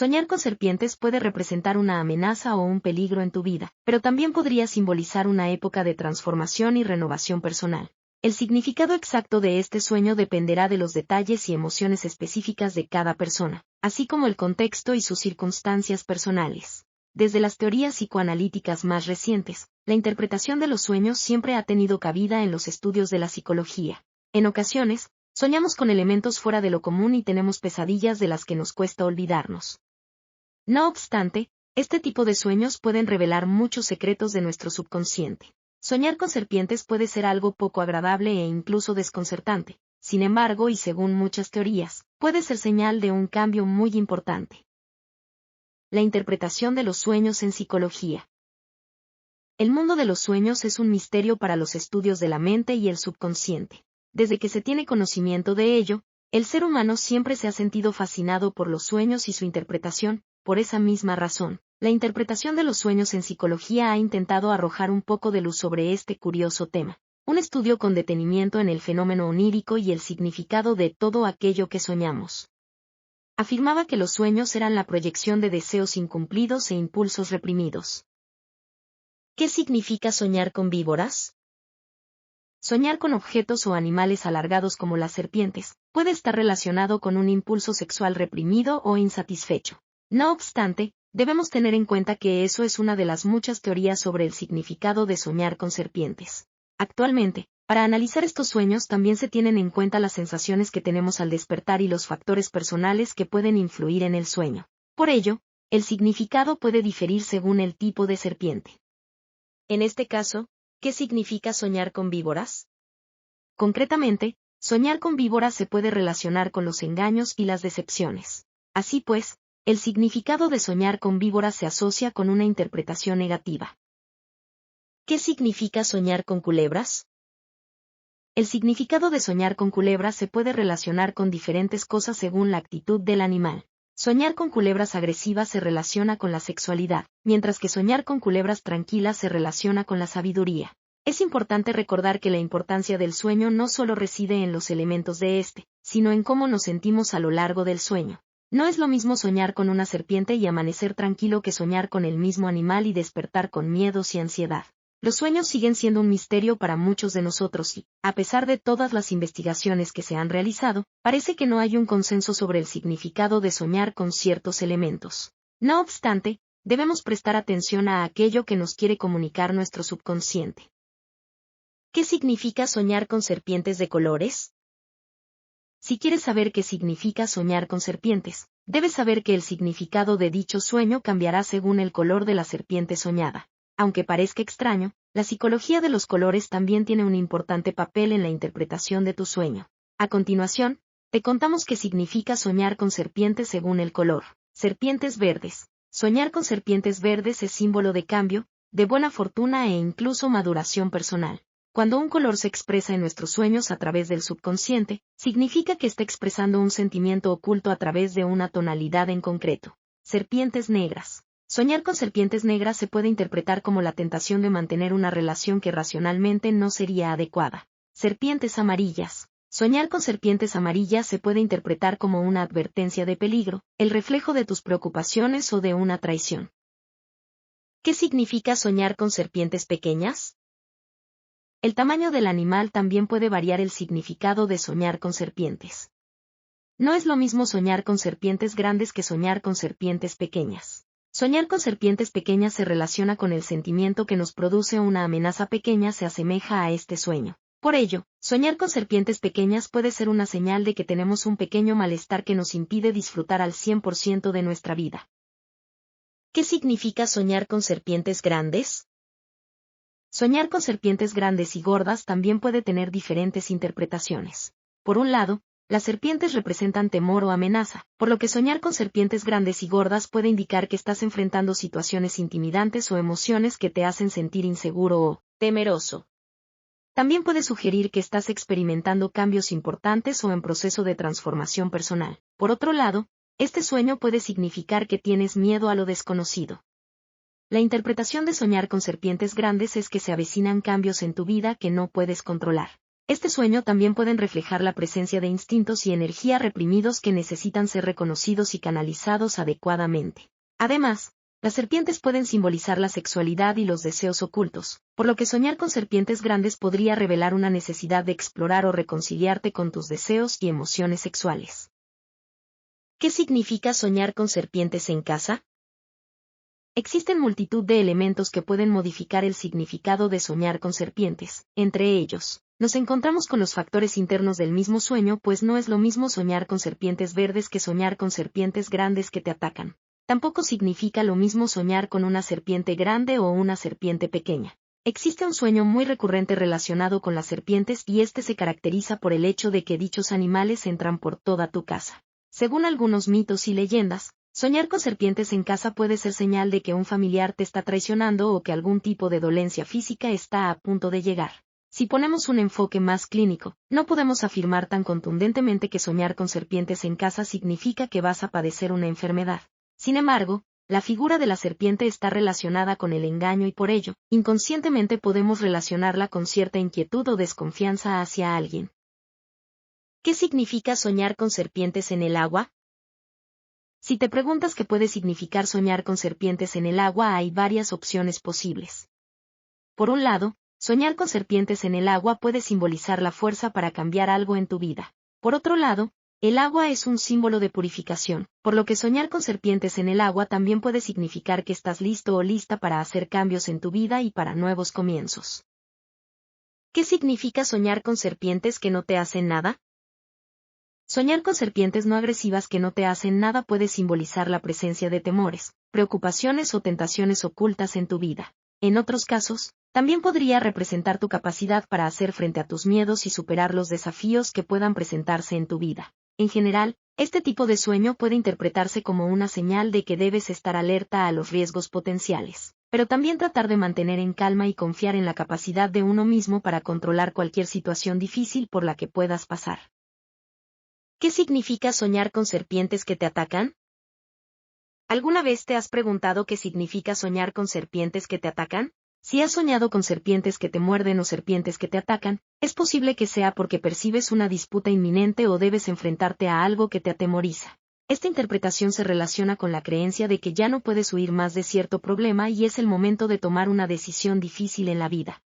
Soñar con serpientes puede representar una amenaza o un peligro en tu vida, pero también podría simbolizar una época de transformación y renovación personal. El significado exacto de este sueño dependerá de los detalles y emociones específicas de cada persona, así como el contexto y sus circunstancias personales. Desde las teorías psicoanalíticas más recientes, la interpretación de los sueños siempre ha tenido cabida en los estudios de la psicología. En ocasiones, soñamos con elementos fuera de lo común y tenemos pesadillas de las que nos cuesta olvidarnos. No obstante, este tipo de sueños pueden revelar muchos secretos de nuestro subconsciente. Soñar con serpientes puede ser algo poco agradable e incluso desconcertante. Sin embargo, y según muchas teorías, puede ser señal de un cambio muy importante. La interpretación de los sueños en psicología. El mundo de los sueños es un misterio para los estudios de la mente y el subconsciente. Desde que se tiene conocimiento de ello, el ser humano siempre se ha sentido fascinado por los sueños y su interpretación. Por esa misma razón, la interpretación de los sueños en psicología ha intentado arrojar un poco de luz sobre este curioso tema. Un estudio con detenimiento en el fenómeno onírico y el significado de todo aquello que soñamos. Afirmaba que los sueños eran la proyección de deseos incumplidos e impulsos reprimidos. ¿Qué significa soñar con víboras? Soñar con objetos o animales alargados como las serpientes puede estar relacionado con un impulso sexual reprimido o insatisfecho. No obstante, debemos tener en cuenta que eso es una de las muchas teorías sobre el significado de soñar con serpientes. Actualmente, para analizar estos sueños también se tienen en cuenta las sensaciones que tenemos al despertar y los factores personales que pueden influir en el sueño. Por ello, el significado puede diferir según el tipo de serpiente. En este caso, ¿qué significa soñar con víboras? Concretamente, soñar con víboras se puede relacionar con los engaños y las decepciones. Así pues, el significado de soñar con víboras se asocia con una interpretación negativa. ¿Qué significa soñar con culebras? El significado de soñar con culebras se puede relacionar con diferentes cosas según la actitud del animal. Soñar con culebras agresivas se relaciona con la sexualidad, mientras que soñar con culebras tranquilas se relaciona con la sabiduría. Es importante recordar que la importancia del sueño no solo reside en los elementos de este, sino en cómo nos sentimos a lo largo del sueño. No es lo mismo soñar con una serpiente y amanecer tranquilo que soñar con el mismo animal y despertar con miedos y ansiedad. Los sueños siguen siendo un misterio para muchos de nosotros y, a pesar de todas las investigaciones que se han realizado, parece que no hay un consenso sobre el significado de soñar con ciertos elementos. No obstante, debemos prestar atención a aquello que nos quiere comunicar nuestro subconsciente. ¿Qué significa soñar con serpientes de colores? Si quieres saber qué significa soñar con serpientes, debes saber que el significado de dicho sueño cambiará según el color de la serpiente soñada. Aunque parezca extraño, la psicología de los colores también tiene un importante papel en la interpretación de tu sueño. A continuación, te contamos qué significa soñar con serpientes según el color. Serpientes verdes. Soñar con serpientes verdes es símbolo de cambio, de buena fortuna e incluso maduración personal. Cuando un color se expresa en nuestros sueños a través del subconsciente, significa que está expresando un sentimiento oculto a través de una tonalidad en concreto. Serpientes negras. Soñar con serpientes negras se puede interpretar como la tentación de mantener una relación que racionalmente no sería adecuada. Serpientes amarillas. Soñar con serpientes amarillas se puede interpretar como una advertencia de peligro, el reflejo de tus preocupaciones o de una traición. ¿Qué significa soñar con serpientes pequeñas? El tamaño del animal también puede variar el significado de soñar con serpientes. No es lo mismo soñar con serpientes grandes que soñar con serpientes pequeñas. Soñar con serpientes pequeñas se relaciona con el sentimiento que nos produce una amenaza pequeña se asemeja a este sueño. Por ello, soñar con serpientes pequeñas puede ser una señal de que tenemos un pequeño malestar que nos impide disfrutar al 100% de nuestra vida. ¿Qué significa soñar con serpientes grandes? Soñar con serpientes grandes y gordas también puede tener diferentes interpretaciones. Por un lado, las serpientes representan temor o amenaza, por lo que soñar con serpientes grandes y gordas puede indicar que estás enfrentando situaciones intimidantes o emociones que te hacen sentir inseguro o temeroso. También puede sugerir que estás experimentando cambios importantes o en proceso de transformación personal. Por otro lado, este sueño puede significar que tienes miedo a lo desconocido. La interpretación de soñar con serpientes grandes es que se avecinan cambios en tu vida que no puedes controlar. Este sueño también pueden reflejar la presencia de instintos y energía reprimidos que necesitan ser reconocidos y canalizados adecuadamente. Además, las serpientes pueden simbolizar la sexualidad y los deseos ocultos, por lo que soñar con serpientes grandes podría revelar una necesidad de explorar o reconciliarte con tus deseos y emociones sexuales. ¿Qué significa soñar con serpientes en casa? Existen multitud de elementos que pueden modificar el significado de soñar con serpientes. Entre ellos, nos encontramos con los factores internos del mismo sueño, pues no es lo mismo soñar con serpientes verdes que soñar con serpientes grandes que te atacan. Tampoco significa lo mismo soñar con una serpiente grande o una serpiente pequeña. Existe un sueño muy recurrente relacionado con las serpientes y este se caracteriza por el hecho de que dichos animales entran por toda tu casa. Según algunos mitos y leyendas, soñar con serpientes en casa puede ser señal de que un familiar te está traicionando o que algún tipo de dolencia física está a punto de llegar. Si ponemos un enfoque más clínico, no podemos afirmar tan contundentemente que soñar con serpientes en casa significa que vas a padecer una enfermedad. Sin embargo, la figura de la serpiente está relacionada con el engaño y por ello, inconscientemente podemos relacionarla con cierta inquietud o desconfianza hacia alguien. ¿Qué significa soñar con serpientes en el agua? Si te preguntas qué puede significar soñar con serpientes en el agua, hay varias opciones posibles. Por un lado, soñar con serpientes en el agua puede simbolizar la fuerza para cambiar algo en tu vida. Por otro lado, el agua es un símbolo de purificación, por lo que soñar con serpientes en el agua también puede significar que estás listo o lista para hacer cambios en tu vida y para nuevos comienzos. ¿Qué significa soñar con serpientes que no te hacen nada? Soñar con serpientes no agresivas que no te hacen nada puede simbolizar la presencia de temores, preocupaciones o tentaciones ocultas en tu vida. En otros casos, también podría representar tu capacidad para hacer frente a tus miedos y superar los desafíos que puedan presentarse en tu vida. En general, este tipo de sueño puede interpretarse como una señal de que debes estar alerta a los riesgos potenciales, pero también tratar de mantener en calma y confiar en la capacidad de uno mismo para controlar cualquier situación difícil por la que puedas pasar. ¿Qué significa soñar con serpientes que te atacan? ¿Alguna vez te has preguntado qué significa soñar con serpientes que te atacan? Si has soñado con serpientes que te muerden o serpientes que te atacan, es posible que sea porque percibes una disputa inminente o debes enfrentarte a algo que te atemoriza. Esta interpretación se relaciona con la creencia de que ya no puedes huir más de cierto problema y es el momento de tomar una decisión difícil en la vida.